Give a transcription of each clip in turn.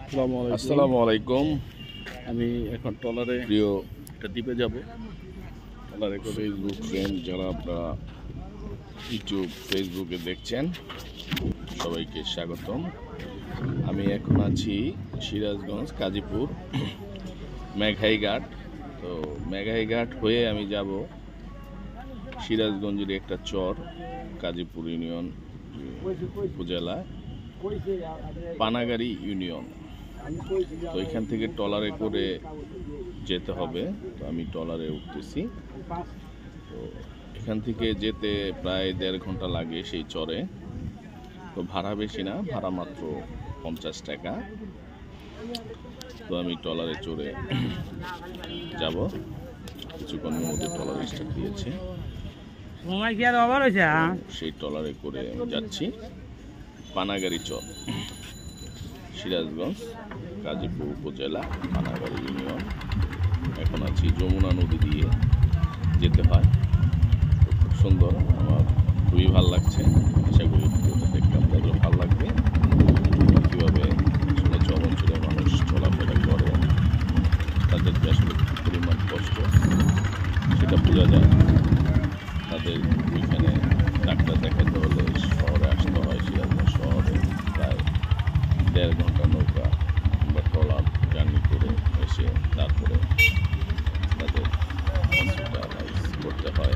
আসসালামু আলাইকুম। আমি এখন ট্রলারে প্রিয় একটা দ্বীপে যাব। ট্রলারে করে ফেসবুক ফ্রেন্ড যারা আপনারা ইউটিউব ফেসবুকে দেখছেন, সবাইকে স্বাগতম। আমি এখন আছি সিরাজগঞ্জ কাজীপুর মেঘাইঘাট। তো মেঘাইঘাট হয়ে আমি যাব সিরাজগঞ্জের একটা চর, কাজীপুর ইউনিয়ন উপজেলা পানাগাড়ি ইউনিয়ন। তো এখান থেকে ট্রলারে করে যেতে হবে। তো আমি ট্রলারে উঠতেছি। তো এখান থেকে যেতে প্রায় 1.5 ঘন্টা লাগে সেই চরে। তো ভাড়া বেশি না, ভাড়া মাত্র 50 টাকা। তো আমি ট্রলারে চড়ে যাব। কিছুক্ষণের মধ্যে ট্রলার স্টার্ট দিয়েছে। সেই ট্রলারে করে আমি যাচ্ছি পানাগাড়ি চর, সিরাজগঞ্জ কাজীপুর উপজেলা পানাগাড়ি ইউনিয়ন। এখন আছি যমুনা নদী দিয়ে যেতে হয়। খুব সুন্দর, আমার খুবই ভালো লাগছে। আশা করি ভিডিওটা দেখতে আপনাদের ভালো লাগবে। কীভাবে আসলে চর অঞ্চলের মানুষ চলাফেরা করে, তাদের যে আসলে কী পরিমাণ কষ্ট সেটা বোঝা যায়। তাদের ওইখানে ডাক্তার দেখাতে হলে শহরে আসতে হয়। সিরাজগঞ্জ শহরে প্রায় 1.5 ঘন্টা নৌকা কিংবা ট্রলার জার্নি করে এসে তারপরে তাদের হসপিটালাইজ করতে হয়।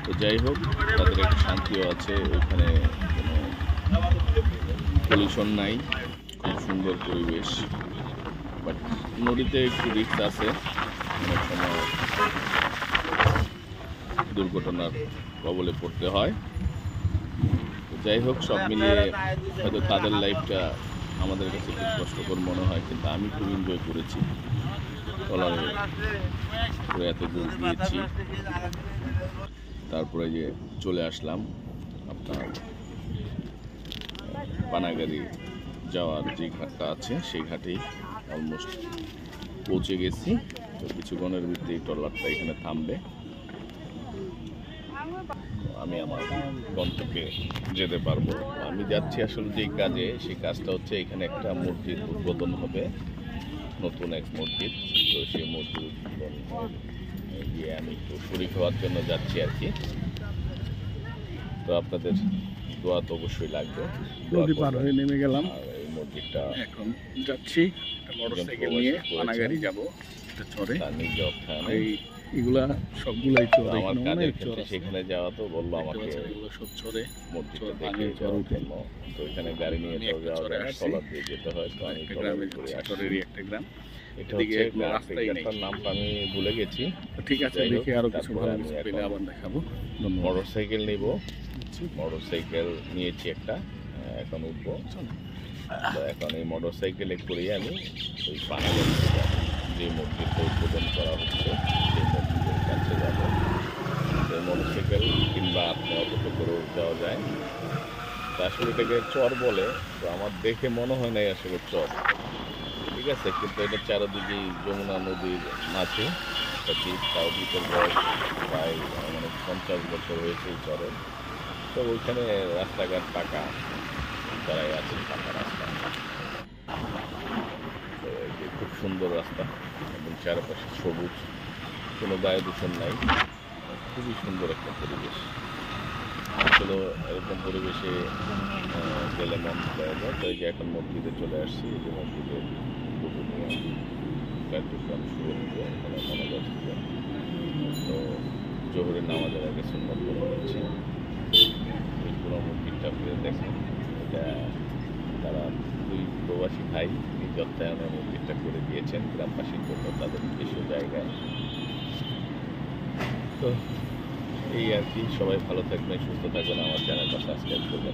তো যাই হোক, তাদের একটা শান্তিও আছে। ওইখানে কোনো পলিউশন নাই, খুব সুন্দর পরিবেশ। বাট নদীতে একটু রিস্ক আছে, অনেক সময় দুর্ঘটনার কবলে পড়তে হয়। যাই হোক, সব মিলিয়ে হয়তো তাদের লাইফটা আমাদের কাছে খুব কষ্টকর মনে হয়, কিন্তু আমি খুব এনজয় করেছি। ট্রলারে করে এত দূর গিয়েছি, তারপরে যে চলে আসলাম আপনার পানাগাড়ি যাওয়ার যে ঘাটটা আছে সেই ঘাটেই অলমোস্ট পৌঁছে গেছি। তো কিছুক্ষণের ভিতরেই ট্রলারটা এখানে থামবে। আমি আমার গন্তব্যে যেতে পারবো। আমি যাচ্ছি আসলে যে কাজে, সেই কাজটা হচ্ছে এখানে একটা মসজিদ উদ্বোধন হবে, নতুন এক মসজিদ। তো সেই মসজিদ উদ্বোধন গিয়ে আমি একটু শরীক হওয়ার জন্য যাচ্ছি আর কি। তো আপনাদের দোয়া তো অবশ্যই লাগবে। নদী পার হয়ে নেমে গেলাম। আর এই মসজিদটা এখন যাচ্ছি মোটরসাইকেল নিয়ে পানাগাড়ি যাব চরে। তার নিজ অর্থায়নে এগুলা সবগুলাই চর। আমার কাজের ক্ষেত্রে সেখানে যাওয়া, তো বললো আমাকে এগুলো সব চরে মসজিদটা দেখে যাওয়ার জন্য। তো এখানে গাড়ি নিয়ে তো যাওয়া যায় না, ট্রলার দিয়ে যেতে হয়। তো আমি ট্রলারে করে আসছি। একটা গ্রাম, এটা হচ্ছে রাস্তার নামটা আমি ভুলে গেছি। ঠিক আছে, দেখে আরো কিছু ভালো কিছু পেলে আবার দেখাবো। মোটরসাইকেল নিব, মোটরসাইকেল নিয়েছি একটা, এখন উঠবো। তো এখন এই মোটরসাইকেলে করে আমি ওই পানাগাড়ি যে মসজিদটা উদ্বোধন করা হচ্ছে সেই মসজিদের কাছে যাব। তো মোটরসাইকেল কিংবা আপনি অটোতে করেও যাওয়া যায়। তো আসলে এটাকে চর বলে, তো আমার দেখে মনে হয় নাই আসলে চর, ঠিক আছে। কিন্তু এটা চারদিকেই যমুনা নদীর মাঝে একটা দ্বীপ। তাও দ্বীপের বয়স প্রায় 50 বছর হয়েছে এই চরের। তো ওইখানে রাস্তাঘাট পাকা, যারাই আছে পাকা রাস্তা। তো এই যে খুব সুন্দর রাস্তা এবং চারপাশে সবুজ, কোনো বায়ু দূষণ নাই। খুবই সুন্দর একটা পরিবেশ। আসলে এরকম পরিবেশে গেলে মন পাওয়া যায়। তো এই যে এখন মসজিদে চলে আসছি। এই যে মসজিদে পূজনীয় কার্যক্রম শুরু হচ্ছে। এখানে মনে যাচ্ছে তো জোহরের নামাজের আগে সুন্নত পড়া হচ্ছে। এই পুরো মসজিদটা ফিরে দেখেন, এটা তারা দুই প্রবাসী ভাই নিজ অর্থায়নে মসজিদটা করে দিয়েছেন গ্রামবাসীর জন্য, তাদের নিজস্ব জায়গায়। তো এই আর কি, সবাই ভালো থাকবেন, সুস্থ থাকবেন। আমার চ্যানেলটা সাবস্ক্রাইব করবেন।